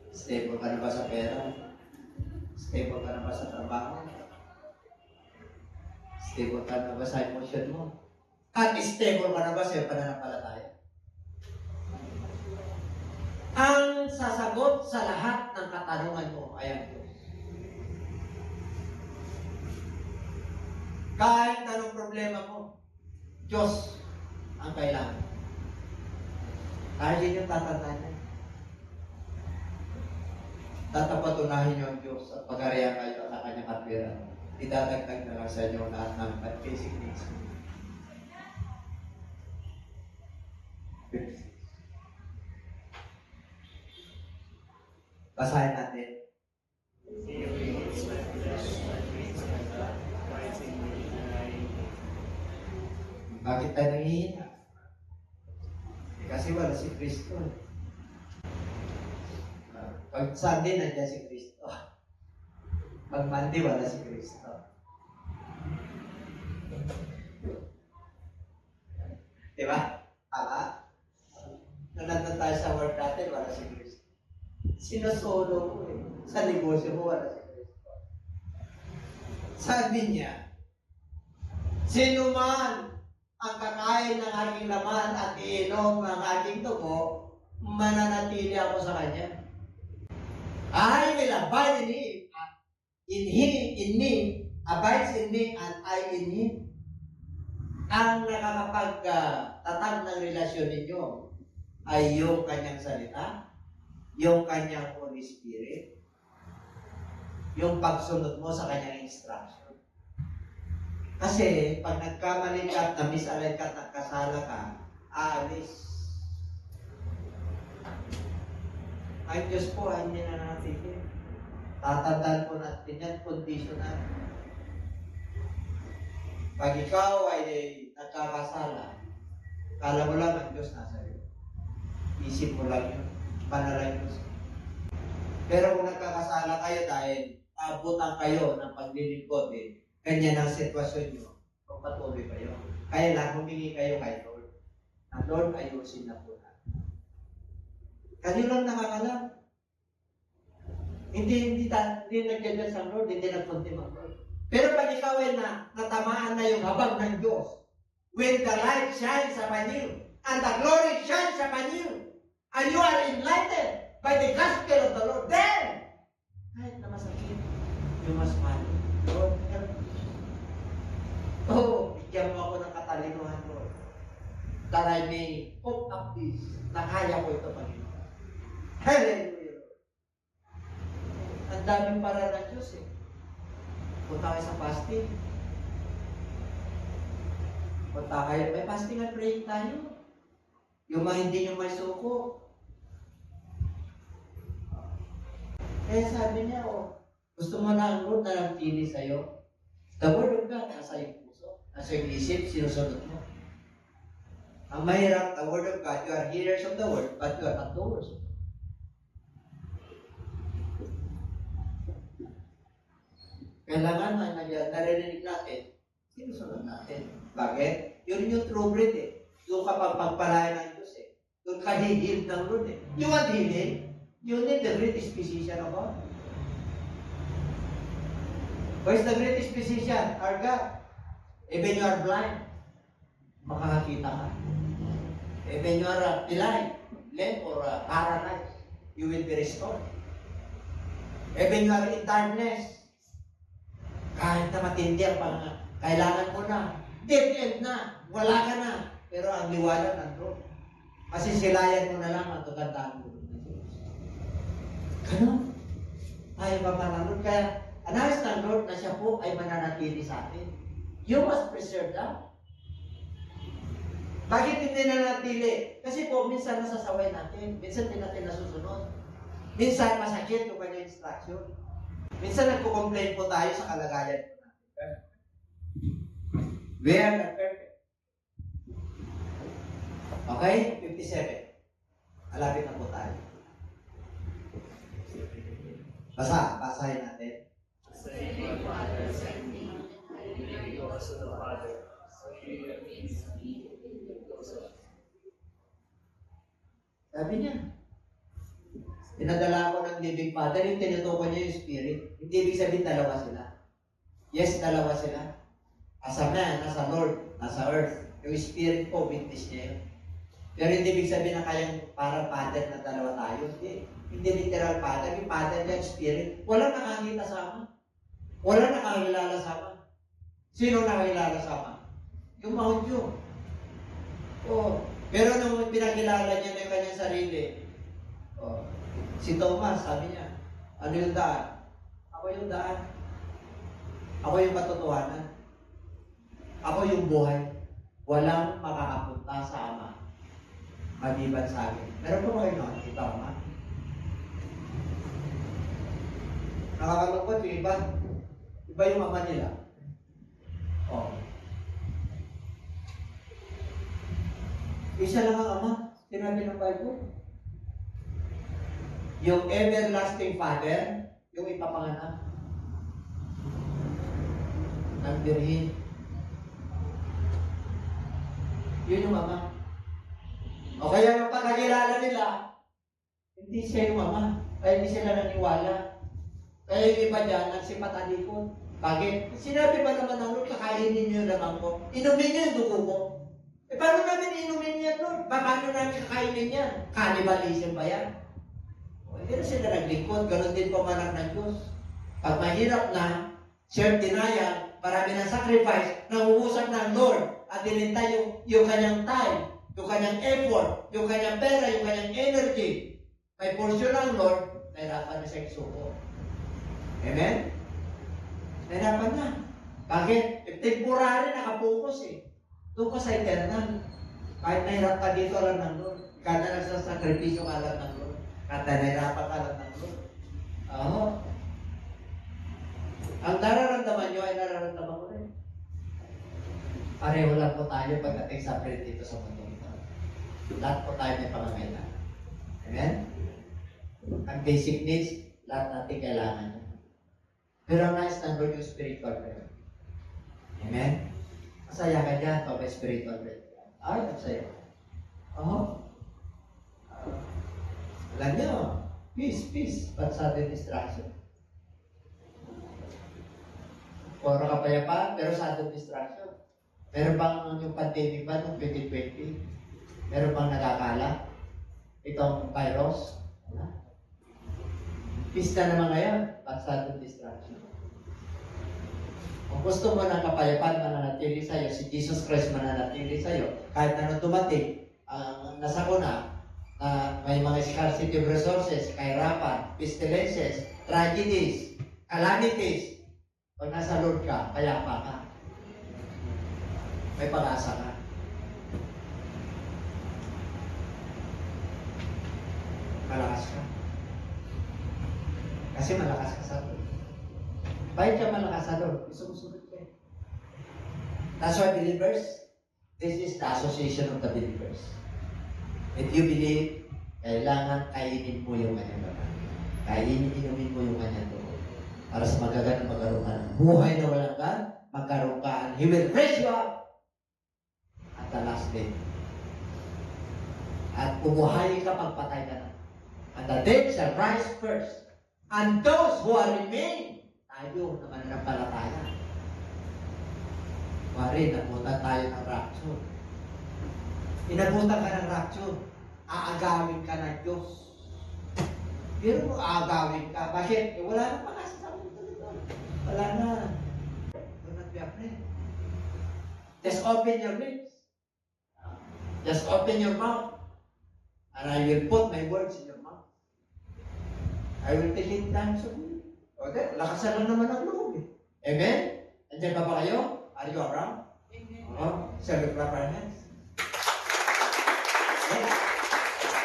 Speaker 1: Stable ka na ba sa pera? Stable ka na ba sa trabaho? Stable ka na ba sa emotion mo? At stable ka na ba sa pananampalataya? Ang sasagot sa lahat ng katanungan mo ay ang Diyos. Kahit anong problema mo, Diyos ang kailangan. Kahit yun yung tatandaan niya. Tatapatunahin niyo ang Diyos at pag-arihan kayo sa kanyang katwiran. Idadagdag na lang sa inyo lahat ng basic needs. Basahin natin. Bakit tayo nangihina? Kasi wala si Kristo. Pag Sunday, nandiyan si Kristo. Pag Monday, wala si Kristo. Diba? Tama? Nung nandun tayo sa work natin, wala si Kristo. Sinasolo ko eh. Sa negosyo mo, wala si Kristo. Sabi niya, sino man ang kakain ng aking laman at iinom ng aking dugo, mananatili ako sa kanya. I will abide in me, abides in me, and I in him. Ang nakakapagtatag ng relasyon ninyo ay yung kanyang salita, yung kanyang Holy Spirit, yung pagsunod mo sa kanyang instruction. Kasi pag nagkamali ka at na-misalign ka at nagkasala ka, aalis. Ay Diyos po, ay hindi na natin. Tatandaan po natin yan, conditional. Pag ikaw ay nagkakasala, kala mo lang ang Diyos nasa iyo. Isip mo lang yun. Panalang Diyos. Pero kung nagkakasala kayo dahil abutan kayo ng paglilingkod, ganyan ang sitwasyon nyo, kung patuloy kayo. Kaya lang, humingi kayo kay Lord. Ang Lord, ayusin na po natin. Kanyo lang nakakalam. Hindi nagdadal sa Lord, hindi nagpuntim ang Lord. Pero pag ikaw ay natamaan na yung habag ng Diyos, when the light shines upon you, and the glory shines upon you, and you are enlightened by the gospel of the Lord, then, kahit na masakit, you must follow. Lord, help me. Bigyan mo ako ng katalinuhan, Lord, that I may hope up this, na kaya ko ito, Panginoon. Hallelujah! Ang daming para ng Diyos Punta kayo sa fasting. Punta kayo, may fasting at praying tayo. Yung mga hindi nyo may suko. Kaya sabi niya, gusto mo na ang Lord na nagpili sa'yo? The Word of God, nasa iyong puso, nasa iyong isip, sinusunod mo. Ang mahirap, the Word of God, you are hearers of the Word, but you are not doers. Kailangan na naririnig natin, sinusunod natin. Bakit? Yun yung true breed eh. Doon ka pagpagpalayan ng Diyos eh. Doon ka hihil ng Lord eh. You want healing? You need the greatest physician of all. Who is the greatest physician? Our God. Even you are blind, makakakita ka. Even you are blind, lame, or paralyzed, you will be restored. Even you are in darkness, kahit na matindi ang kailangan mo na, dead end na, wala ka na, pero ang liwanag nandun. Kasi silayan mo na lang ang tutandaan mo. Ganun. Ayaw pa mananod. Kaya, anayos ng Lord na siya po ay mananatili sa atin. You must preserve that. Bakit hindi nanatili? Kasi po, minsan nasasaway natin. Minsan hindi natin nasusunod. Minsan masakit yung kanyang instruction. Minsan nagko-complain po tayo sa kalagayan po natin. We are not perfect. Okay? 57. Alapit na po tayo. Basahin natin. Sabi niya, pinadala ko ng living Father, yung tinutukoy niya yung Spirit. Hindi ibig sabihin dalawa sila. Yes, dalawa sila. Asa man, nasa Lord, nasa earth. Yung Spirit po, witness niya yun. Pero hindi ibig sabihin na kayang parang Father na dalawa tayo. Hindi literal Father. Yung Father niya, yung Spirit. Walang nakakita sama. Walang nakakilala sama. Sino nakakilala sama? Yung Mount Diyo. Pero nung pinakilala niya ng kanyang sarili, si Thomas, sabi niya, ano yung daan? Ako yung daan. Ako yung katotohanan. Ako yung buhay. Walang makakapunta sa Ama. Maliban sa akin. Meron po kayo noon, ito Ama. Nakakalungkot yung iba. Iba yung Ama nila. Isa lang ang Ama. Sinabi ng Bible. Yung everlasting Father, yung ipapanganak ng Birhin. Yun yung Ama. O kaya yung pagkakilala nila, hindi siya yung Ama. Kaya hindi sila naniwala. Kaya yung iba dyan, nagsipatalikod. Bakit? Sinabi ba naman ng Lord, kakainin niyo yung lamang ko? Inumin niyo yung dugo ko. Paano namin inumin yan, Lord? Paano namin kakainin yan? Cannibalism ba yan? Hindi na sila naglingkod. Ganon din pamanak ng Diyos. Pag mahirap na, self-denial, marami ng sacrifice, nanguusap ng Lord at dinintay yung kanyang time, yung kanyang effort, yung kanyang pera, yung kanyang energy. May portion ng Lord, nahirapan na siya isuko. Amen? Nahirapan na. Bakit? Temporary, nakapokus eh. Doon ka sa eternal. Kahit nahirap ka dito, alam ng Lord. Kahit na nagsasakripisyo ka, alam ng Lord. Kahit na nahirapan ka, alam ng Lord. Ang nararamdaman nyo ay nararamdaman ko rin. Pareho lang po tayo pagdating sa bread dito sa mundo ito. Lahat po tayo may pangangailangan. Amen? Ang basic needs, lahat natin kailangan niya. Pero ang nais ng Lord yung spiritual bread. Amen? Masaya ka dyan pag may spiritual bread. Ay, masaya. Alam niyo, peace, but sudden distraction. Puro kapayapaan, pero sudden distraction. Meron bang yung pandemic ba noong 2020? Meron bang nakakala? Itong virus? Wala. Peace na naman ngayon, but sudden distraction. Kung gusto mo ng kapayapaan mananatili sa'yo, si Jesus Christ mananatili sa'yo, kahit na dumating, nasa kuna, may mga scarcity of resources, kahirapan, pestilences, tragedies, calamities. Pag nasa Lord ka, payapa ka. May pag-asa ka. Malakas ka. Kasi malakas ka sa Lord. Bakit ka malakas sa Lord? Sumusunod ka. That's why believers, this is the association of the believers. If you believe, kailangan kainin mo yung kanyang baga. Inumin mo yung kanyang dugo. Para sa magaganang magkaroon ka ng buhay na walang gan, magkaroon ka, and He will raise you up at the last day. At umuhay ka pagpatay ka na. And the dead shall rise first. And those who are remain, tayo na mananampalataya. Wari, nabutan tayo ng rapture. Inabutan ka ng rapture. Aagawin ka ng Diyos. Pero kung aagawin ka, bakit? Wala na pakasasabi dito. Wala na. Do not be afraid. Just open your lips. Just open your mouth. And I will put my words in your mouth. I will take it down so good. Okay, lakasan lang naman ang loob eh. Amen? Andiyan ba kayo? Are you around? Amen. Shall we clap our hands?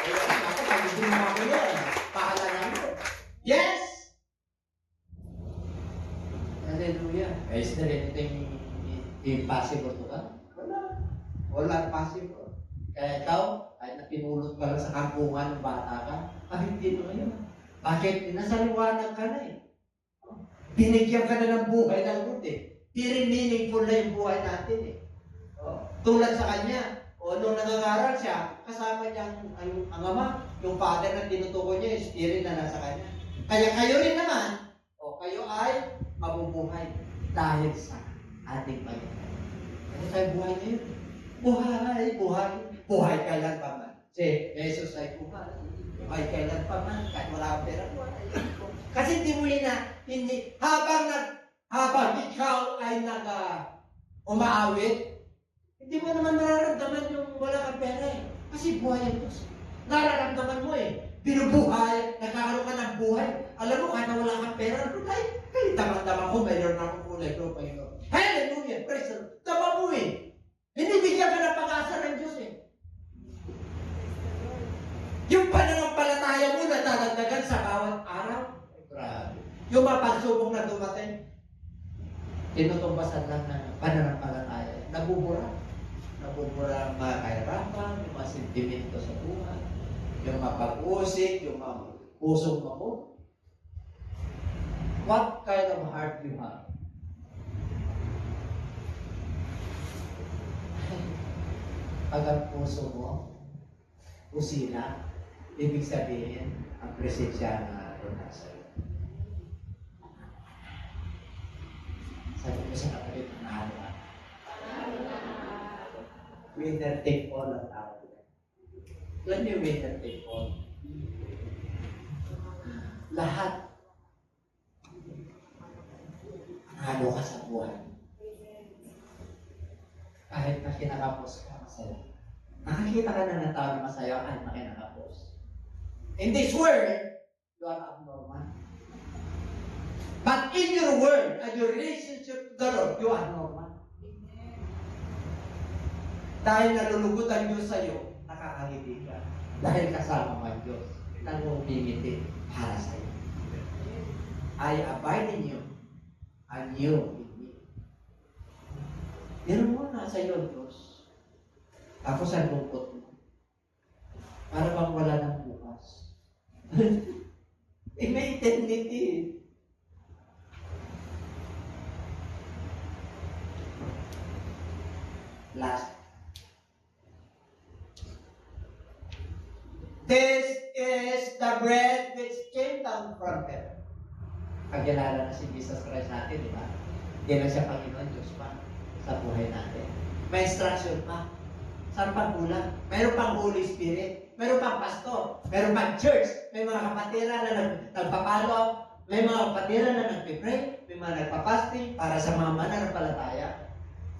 Speaker 1: Yes. Ako, pag-ibig mo ako yan. Paalanan mo. Yes! Hallelujah. Is there anything impossible to God? Wala. Wala possible. Kaya ikaw, kahit na pinulot ka lang sa kampungan ng bata ka, hindi mo ngayon. Bakit? Nasaliwanag ka na eh. Binigyan ka na ng buhay ng Lord eh. Very meaningful na yung buhay natin eh. Tulad sa kanya, nung nangangaral siya, kasama niya ang ama, yung father na tinutukoy niya, yung spirit na nasa kanya. Kaya kayo rin naman, kayo ay mabubuhay dahil sa ating Panginoon. Ano tayo buhay ngayon? Buhay, buhay. Buhay kailan pa man. Si Jesus ay buhay. Buhay kailan pa man. Kahit wala akong pera, buhay. Kasi hindi mo hindi, habang ikaw ay umaawit, hindi mo naman nararamdaman yung wala kang pera eh. Kasi buhay ang Diyos. Nararamdaman mo eh. Binubuhay, nagkakaroon ka ng buhay. Alam mo, kahit na wala kang pera, kahit damang-damang ko, mayroon akong kulay ko, Panginoon. Hallelujah! Praise the Lord. Tama mo eh. Binibigyan ka ng pag-asa ng Diyos eh. Yung pananampalataya mo na dadagdagan sa bawat araw, grabe. Yung mga pagsubok na dumating, tinutumbasan lang ng pananampalataya. Nabubura. Nabubura ang mga kahirapan, yung mga sentimento sa buhay, yung mga pag-usik, yung mga pusong mo. What kind of heart you have? Pag ang puso mo, usina, ibig sabihin, ang presensya na nasa iyo. Sabi ko sa kapatid, nahala. Winner take all at our life. Alam niyo winner take all? Lahat. Halo ka sa buhay. Kahit na kinakapos ka, masaya. Nakakita ka na ng tao na masaya kahit na kinakapos. In this world, you are abnormal. But in your world and your relationship to the Lord, you are normal. Dahil nalulugot ang Diyos sa iyo, nakakangiti ka. Dahil kasama mo ang Diyos, nangungingiti para sa iyo. I abide in you, and you in me. Pero mo, nasa iyo ang Diyos. Ako sa lungkot mo. Para bang wala ng bukas. May eternity. Last. This is the bread which came down from heaven. Pagkilala na si Jesus Christ natin, di ba? Hindi lang siya Panginoon, Diyos pa sa buhay natin. May instruction pa. Saan pang kulang? Mayroon pang Holy Spirit. Mayroon pang pastor. Mayroon pang church. May mga kapatiran na nagpapalo. May mga kapatiran na nagpipray. May mga nagpapasting para sa mga mananampalataya.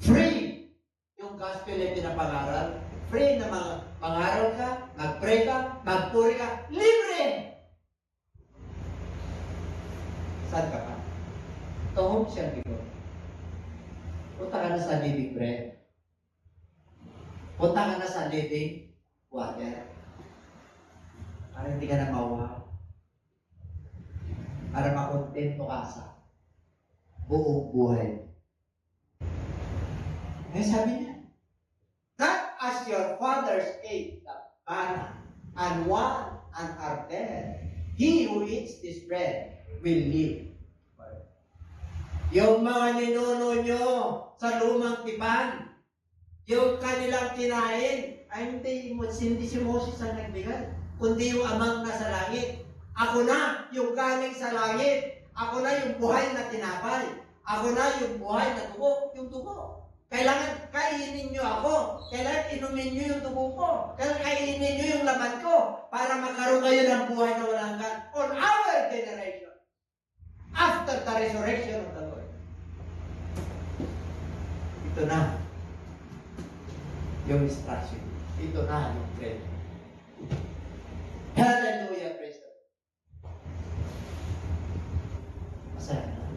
Speaker 1: Free! Yung gospel ay pinapangaral. Free na mangaral ka, mag-pray ka, magpuri ka. Libre! Saan ka pa? To whom shall we go? Punta ka na sa living bread. Punta ka na sa living water. Para hindi ka na mawaw. para makontento ka sa buong buhay. Eh sabi niya, not as your fathers ate the manna and wine and are dead. He who eats this bread will live. Yung mga ninuno nyo sa lumang tipan, yung kanilang kinain, ay hindi si Moses ang nagbigay, kundi yung amang nasa langit. Ako na yung galing sa langit. Ako na yung buhay na tinapay. Ako na yung buhay na dugo, yung dugo. Kailangan kainin nyo ako. Kailangan inumin nyo yung dugo ko. Kailangan kainin nyo yung laman ko para magkaroon kayo ng buhay na walang hanggan on our generation after the resurrection of the Lord. Ito na yung instruction. Ito na yung prayer. Hallelujah, praise the Lord. Masaya na.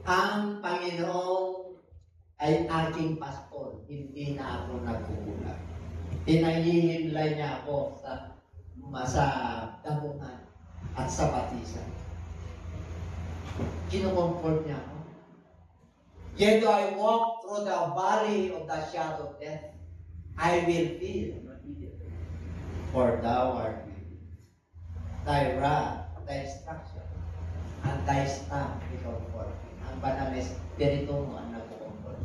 Speaker 1: Ang Panginoon ay aking pastor. Hindi na ako nagkukulang. Pinahihimlay niya ako sa damuhan at sa batisan. Kinukomfort niya ako. Yet though I walk through the valley of the shadow of death, I will fear no evil. For thou art with me. Thy rod, thy instruction, and thy staff will comfort me. Ang banal na Espiritu mo ang nagko-comfort.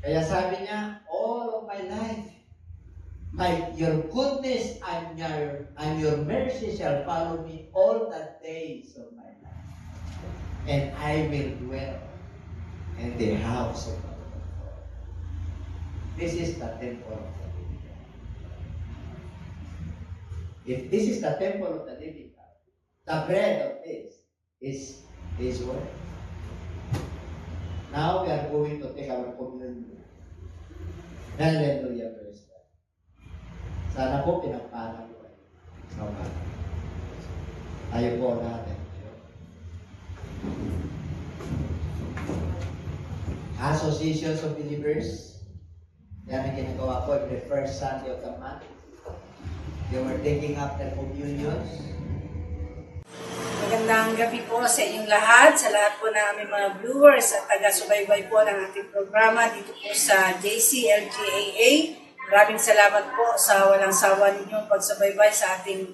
Speaker 1: Kaya sabi niya, all of my life, your goodness and your mercy shall follow me all the days of my life. And I will dwell in the house of the Lord. This is the temple of the living God. If this is the temple of the living God, the bread of this is His word. Now we are going to take our communion. Hallelujah, praise God. Sana po pinagpala ko kayo sa umaga. Tayo po natin. Associations of Believers. Yan ang ginagawa ko every first Sunday of the month. They were taking up their communions.
Speaker 2: Magandang gabi po sa inyong lahat, sa lahat po ng aming mga viewers at taga-subaybay po ng ating programa dito po sa JCLGAA. Maraming salamat po sa walang sawa ninyong pagsubaybay sa ating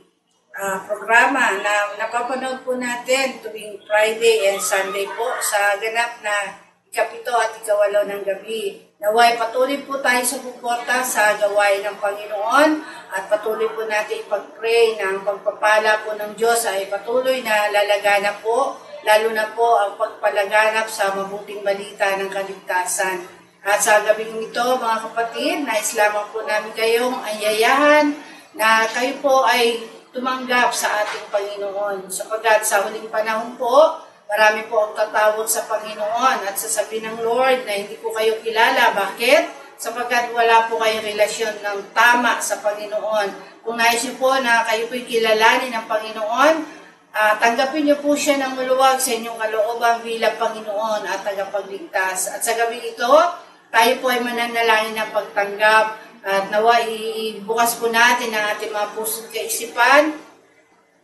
Speaker 2: programa na napapanood po natin tuwing Friday and Sunday po sa ganap na ika-7 at ika-8 ng gabi. Naway patuloy po tayo sa suporta sa gawain ng Panginoon at patuloy po natin ipag-pray na ang pagpapala po ng Diyos ay patuloy na lalaganap po, lalo na po ang pagpalaganap sa mabuting balita ng kaligtasan. At sa gabing ito, mga kapatid, nais lamang po namin kayong anyayahan na kayo po ay tumanggap sa ating Panginoon. Sapagkat sa huling panahon po, marami po ang tatawag sa Panginoon at sasabihin ng Lord na hindi po kayo kilala. Bakit? Sapagkat wala po kayong relasyon ng tama sa Panginoon. Kung nais niyo po na kayo po'y kilalanin ng Panginoon, tanggapin niyo po siya ng maluwag sa inyong kalooban bilang Panginoon at tagapagligtas. At sa gabi ito, tayo po ay mananalangin ng pagtanggap at nawa ibukas po natin ang ating mga puso't kaisipan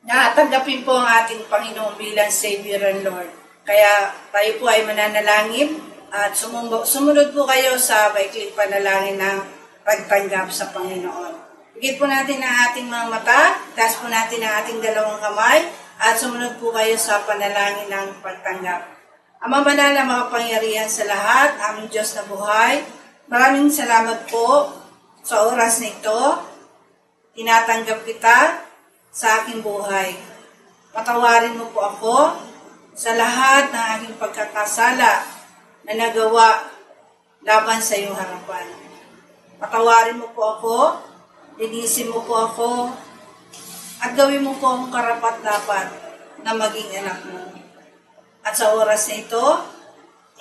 Speaker 2: na tanggapin po ang ating Panginoon bilang Savior and Lord. Kaya tayo po ay mananalangin at sumunod po kayo sa baikling panalangin ng pagtanggap sa Panginoon. Higit po natin ang ating mga mata, taas po natin ang ating dalawang kamay at sumunod po kayo sa panalangin ng pagtanggap. Ama banal na makapangyarihan sa lahat, aming Diyos na buhay, maraming salamat po sa oras na ito. Tinatanggap kita sa aking buhay. Patawarin mo po ako sa lahat ng aking pagkakasala na nagawa laban sa iyong harapan. Patawarin mo po ako, linisin mo po ako, at gawin mo po ang karapat-dapat na maging anak mo. At sa oras na ito,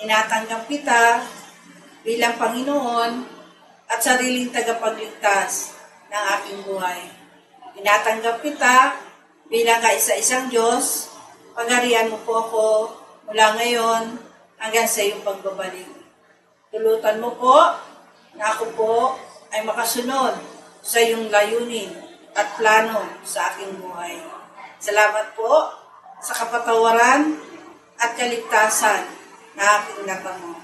Speaker 2: tinatanggap kita bilang Panginoon at sariling tagapagligtas ng aking buhay. Tinatanggap kita bilang kaisa-isang Diyos. Pagharian mo po ako mula ngayon hanggang sa iyong pagbabalik. Tulutan mo po na ako po ay makasunod sa iyong layunin at plano sa aking buhay. Salamat po sa kapatawaran at kaligtasan na aking natamo.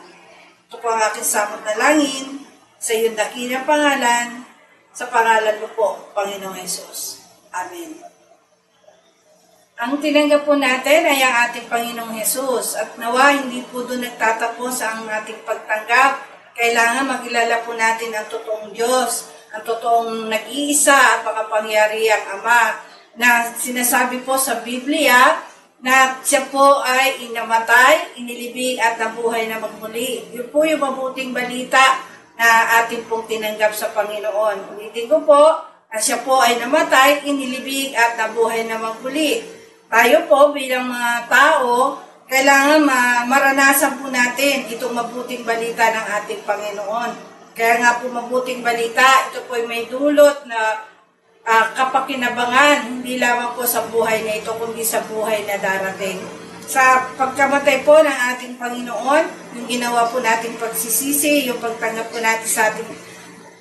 Speaker 2: Ito po ang aking samot na langin sa iyong dakilang pangalan, sa pangalan mo po, Panginoong Hesus. Amen. Ang tinanggap po natin ay ang ating Panginoong Hesus at nawa hindi po doon nagtatapos ang ating pagtanggap. Kailangan makilala po natin ang totoong Diyos, ang totoong nag-iisa at makapangyarihang Ama na sinasabi po sa Biblia na siya po ay inamatay, inilibing at nabuhay na magmuli. Yun po yung mabuting balita na ating pong tinanggap sa Panginoon. Ulitin ko po, na siya po ay namatay, inilibing at nabuhay na magmuli. Tayo po bilang mga tao, kailangan maranasan po natin itong mabuting balita ng ating Panginoon. Kaya nga po mabuting balita, ito po ay may dulot na kapakinabangan, hindi lamang po sa buhay na ito, kundi sa buhay na darating. Sa pagkamatay po ng ating Panginoon, yung ginawa po nating pagsisisi, yung pagtanggap po natin sa ating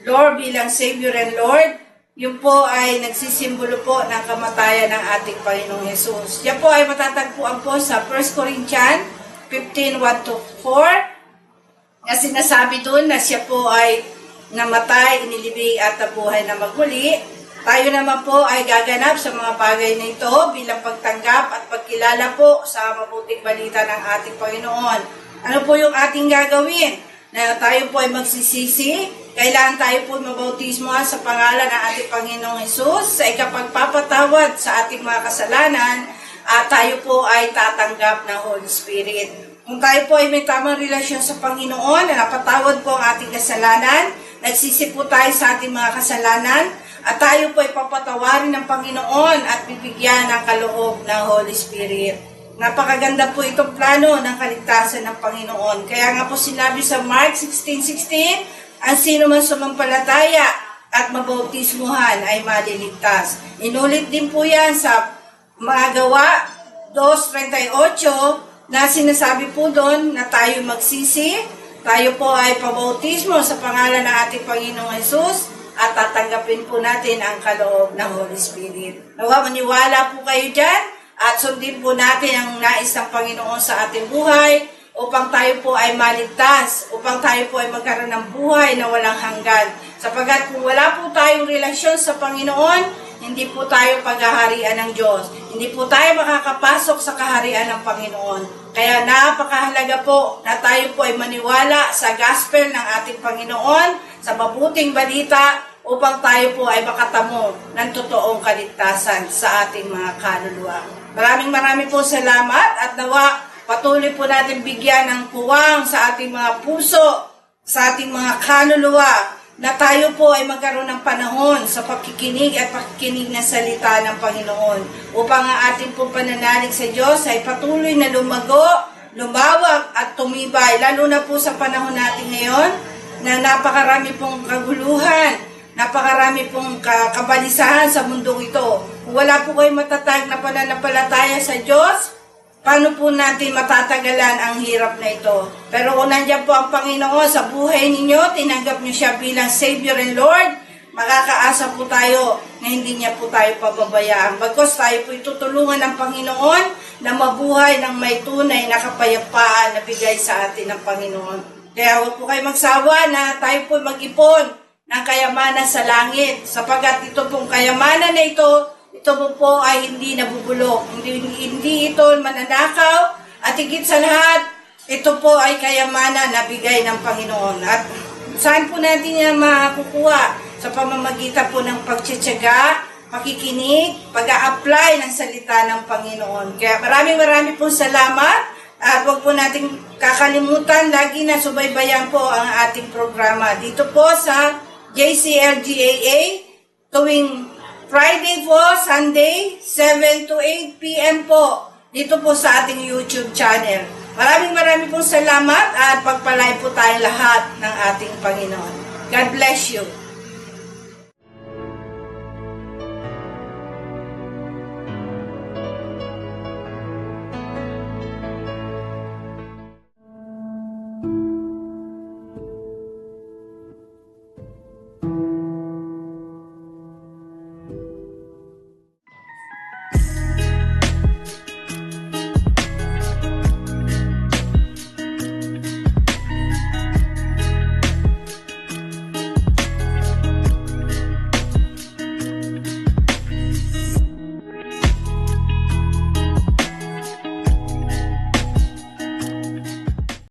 Speaker 2: Lord bilang Savior and Lord, yun po ay nagsisimbolo po ng kamatayan ng ating Panginoong Hesus. Yan po ay matatagpuan po sa 1 Corinthians 15:1-4, na sinasabi doon na siya po ay namatay, inilibing at nabuhay na magmuli. Tayo naman po ay gaganap sa mga bagay na ito bilang pagtanggap at pagkilala po sa mabuting balita ng ating Panginoon. Ano po yung ating gagawin? Na tayo po ay magsisisi, kailangan tayo po mabautismo sa pangalan ng ating Panginoong Hesus sa ikapagpapatawad sa ating mga kasalanan at tayo po ay tatanggap ng Holy Spirit. Kung tayo po ay may tamang relasyon sa Panginoon na napatawad po ang ating kasalanan, nagsisi po tayo sa ating mga kasalanan, at tayo po ay papatawarin ng Panginoon at bibigyan ng kaloob ng Holy Spirit. Napakaganda po itong plano ng kaligtasan ng Panginoon. Kaya nga po sinabi sa Mark 16:16, ang sino man sumampalataya at mabautismuhan ay maliligtas. Inulit din po yan sa mga Gawa 2:38 na sinasabi po doon na tayo magsisi, tayo po ay pabautismo sa pangalan ng ating Panginoong Hesus, at tatanggapin po natin ang kaloob ng Holy Spirit. Nawa maniwala po kayo dyan at sundin po natin ang nais ng Panginoon sa ating buhay upang tayo po ay maligtas, upang tayo po ay magkaroon ng buhay na walang hanggan. Sapagat kung wala po tayong relasyon sa Panginoon, hindi po tayo paghaharian ng Diyos. Hindi po tayo makakapasok sa kaharian ng Panginoon. Kaya napakahalaga po na tayo po ay maniwala sa gospel ng ating Panginoon, sa mabuting balita, upang tayo po ay makatamo ng totoong kaligtasan sa ating mga kaluluwa. Maraming po salamat at nawa patuloy po natin bigyan ng puwang sa ating mga puso, sa ating mga kaluluwa, na tayo po ay magkaroon ng panahon sa pakikinig at pakikinig ng salita ng Panginoon upang ang ating po pananalig sa Diyos ay patuloy na lumago, lumawak at tumibay, lalo na po sa panahon natin ngayon na napakarami pong kaguluhan, napakarami pong kabalisahan sa mundong ito. Kung wala po kayo matatag na pananampalataya sa Diyos, paano po natin matatagalan ang hirap na ito? Pero kung nandiyan po ang Panginoon sa buhay ninyo, tinanggap niyo siya bilang Savior and Lord, makakaasa po tayo na hindi niya po tayo pababayaan. Bagkus tayo po itutulungan ng Panginoon na mabuhay ng may tunay na kapayapaan na bigay sa atin ng Panginoon. Kaya huwag po kayo magsawa na tayo po mag-ipon ng kayamanan sa langit, sapagat ito pong kayamanan na ito po ay hindi nabubulok, hindi ito mananakaw, at higit sa lahat, ito po ay kayamanan na bigay ng Panginoon. At saan po natin yan makukuha? Sa pamamagitan po ng pagtsatsaga, pakikinig, pag-a-apply ng salita ng Panginoon. Kaya maraming pong salamat. At huwag po natin kakalimutan, lagi na subaybayan po ang ating programa dito po sa JCLGAA tuwing Friday po, Sunday, 7 to 8 p.m. po dito po sa ating YouTube channel. Maraming pong salamat at pagpalain po tayong lahat ng ating Panginoon. God bless you.